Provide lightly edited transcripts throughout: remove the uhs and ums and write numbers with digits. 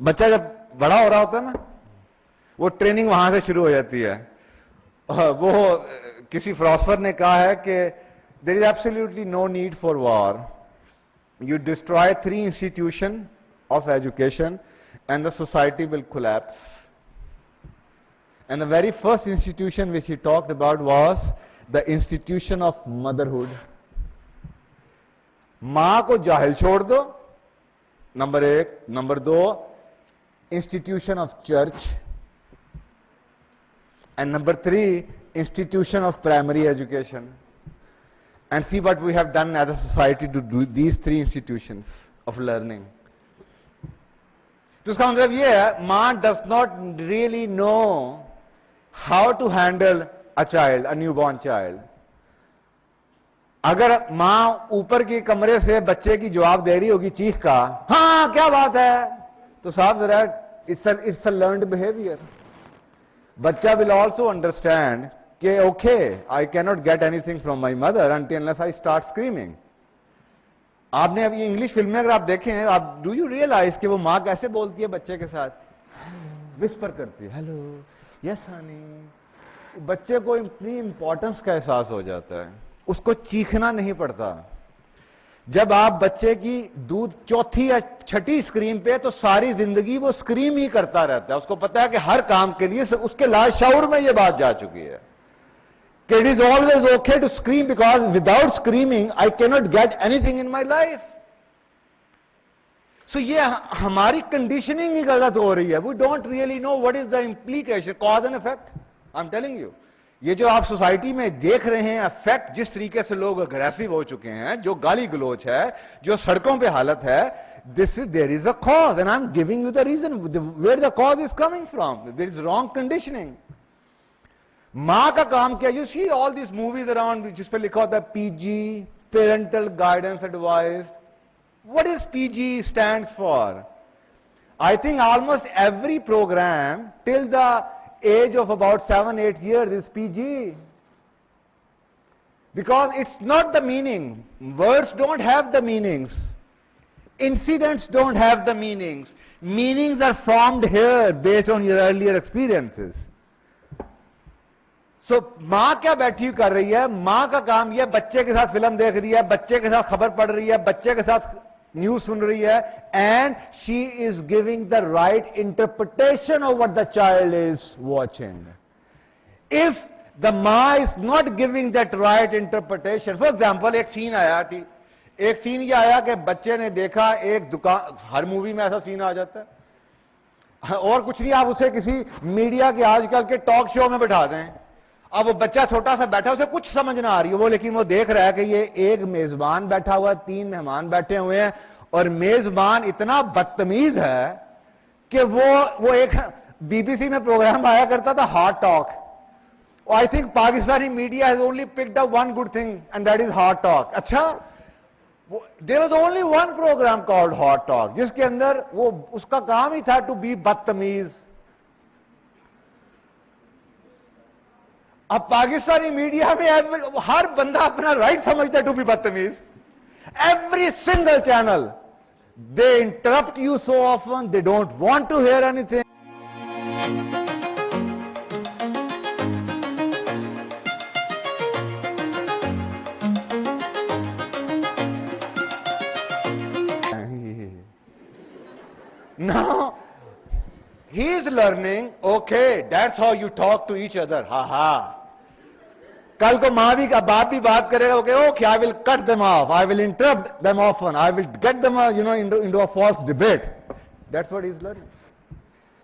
बच्चा जब बड़ा हो रहा होता है ना, वो ट्रेनिंग वहां से शुरू हो जाती है। वो किसी फिलोसोफर ने कहा है कि there is absolutely no need for war, you destroy 3 institution of education and the society will collapse. And the very first institution which he talked about was the institution of motherhood. मां को जाहिल छोड़ दो, number 1। Number 2, institution of church. And number 3, institution of primary education. And see what we have done as a society to do these 3 institutions of learning. तो इसका मतलब यह है, मां does not really know how to handle a child, a new born child. अगर मां ऊपर के कमरे से बच्चे की जवाब दे रही होगी चीख का, हाँ क्या बात है, तो साहब जरा इट्स अ लर्न्ड बिहेवियर। बच्चा विल ऑल्सो अंडरस्टैंड कि okay, I can not get anything from my mother until unless I start screaming. आपने अब ये इंग्लिश फिल्में अगर आप देखें, आप डू यू रियलाइज कि वो मां कैसे बोलती है बच्चे के साथ, विस्पर करती है, हेलो, यस हनी। बच्चे को इतनी इंपॉर्टेंस का एहसास हो जाता है, उसको चीखना नहीं पड़ता। जब आप बच्चे की दूध 4थी या 6ठी स्क्रीन पे, तो सारी जिंदगी वो स्क्रीम ही करता रहता है। उसको पता है कि हर काम के लिए उसके लाशऊर में ये बात जा चुकी है कि it is always okay to scream because without screaming I cannot get anything in my life. So ये हमारी कंडीशनिंग ही गलत हो रही है। We don't really know what is the implication, cause and effect. I'm telling you, ये जो आप society में देख रहे हैं इफेक्ट, जिस तरीके से लोग अग्रेसिव हो चुके हैं, जो गाली गलोच है, जो सड़कों पे हालत है, there is a cause and I'm giving you the reason where the cause is coming from. There is wrong conditioning. मां का काम क्या, you see all this movies around जिस पे लिखा होता है PG, parental guidance advice. What is PG stands for? I think almost every program till the age of about 7-8 years is PG, because it's not the meaning, words don't have the meanings, incidents don't have the meanings, meanings are formed here based on your earlier experiences. So मां क्या बैठी कर रही है, मां का काम यह बच्चे के साथ फिल्म देख रही है, बच्चे के साथ खबर पढ़ रही है, बच्चे के साथ न्यूज सुन रही है, and she is giving the right interpretation of what the child is watching. If the मां is not giving that right interpretation, for example एक सीन आया, एक सीन यह आया कि बच्चे ने देखा एक दुकान, हर मूवी में ऐसा सीन आ जाता है, और कुछ नहीं, आप उसे किसी मीडिया के आजकल के टॉक शो में बैठा दें, अब वो बच्चा छोटा सा बैठा, उसे कुछ समझ ना आ रही है वो, लेकिन वो देख रहा है कि ये एक मेजबान बैठा हुआ है, 3 मेहमान बैठे हुए हैं, और मेजबान इतना बदतमीज है कि वो एक बीबीसी में प्रोग्राम आया करता था, hot talk. I think Pakistani media has only picked up one good thing and that is hot talk. अच्छा, there was only one program called hot talk, जिसके अंदर वो उसका काम ही था टू बी बदतमीज। अब पाकिस्तानी मीडिया में हर बंदा अपना राइट समझता है टू बी बदतमीज। Every single channel, they interrupt you so often, they don't want to hear anything. Now he is learning, okay, that's how you talk to each other. Ha ha. कल को मां भी का बाप भी बात करेगा, okay, okay, I will cut them off, I will interrupt them often, I will get them, into a false debate. That's what he is learning.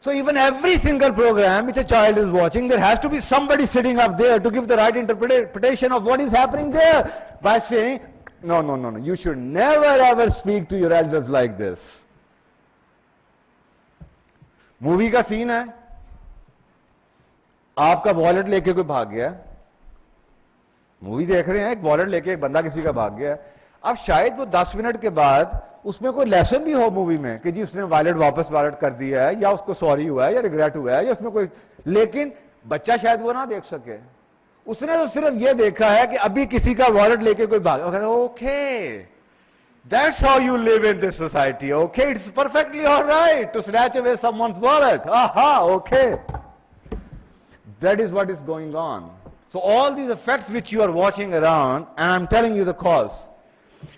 So even every single program which a child is watching, there has to be somebody sitting up there to give the right interpretation of what is happening there by saying, no, no, no, no, you should never ever speak to your elders like this. Movie का scene है, आपका wallet लेके कोई भाग गया, movie देख रहे हैं, एक वॉलेट लेके एक बंदा किसी का भाग गया। अब शायद वो 10 मिनट के बाद उसमें कोई लेसन भी हो मूवी में कि जी उसने वॉलेट वापस वॉलेट कर दिया है, या उसको सॉरी हुआ है, या रिग्रेट हुआ है, या उसमें कोई, लेकिन बच्चा शायद वो ना देख सके। उसने तो सिर्फ ये देखा है कि अभी किसी का वॉलेट लेके कोई भाग, okay, That's how you live in this society, okay? It's perfectly all right to snatch away someone's wallet. Aha, okay. That is what is going on. So all these effects which you are watching around, and I'm telling you the cause.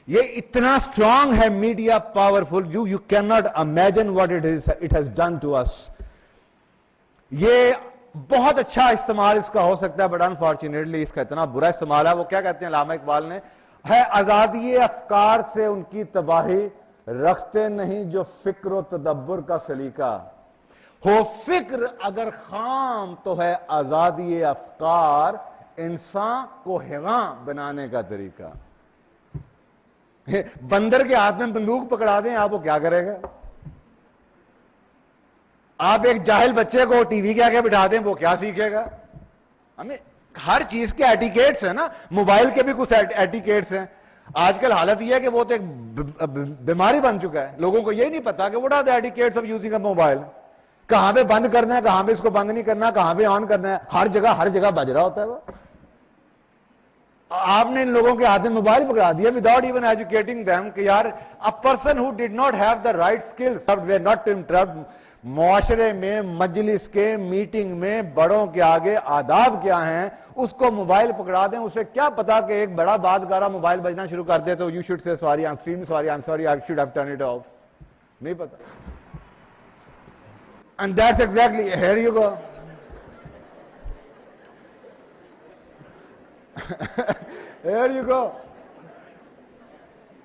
ये इतना strong है media, powerful. You cannot imagine what it has done to us. ये बहुत अच्छा इस्तेमाल इसका हो सकता है, बट अनफॉर्चुनेटली इसका इतना बुरा इस्तेमाल है. वो क्या कहते हैं अल्लामा इकबाल ने, है आजादी अफकार से उनकी तबाही, रखते नहीं जो फिक्र व तदब्बर का सलीका. हो फिक्र अगर खाम तो है आजादी अफकार, इंसान को हिवा बनाने का तरीका. बंदर के हाथ में बंदूक पकड़ा दें आप, वो क्या करेगा? आप एक जाहिल बच्चे को टीवी के आगे बिठा दें, वो क्या सीखेगा? हमें हर चीज के एटिकेट्स है ना, मोबाइल के भी कुछ एटिकेट्स हैं. आजकल हालत यह है कि वो तो एक बीमारी बन चुका है. लोगों को यही नहीं पता कि what are the etiquettes of using a mobile. कहां पे बंद करना है, कहां पे इसको बंद नहीं करना, कहां पे ऑन करना है. हर जगह बज रहा होता है वो. आपने इन लोगों के हाथ में मोबाइल पकड़ा दिया विदाउट इवन एजुकेटिंग देम कि यार a person who did not have the right skills way not to interrupt. मुआशरे में, मजलिस के, मीटिंग में बड़ों के आगे आदाब क्या हैं, उसको मोबाइल पकड़ा दें. उसे क्या पता कि एक बड़ा बातगारा मोबाइल बजना शुरू कर दे तो you should say sorry, I am extremely sorry, I am sorry, I should have turn it of. नहीं पता. And that's exactly, here you go. Here you go.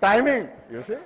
Timing, you see?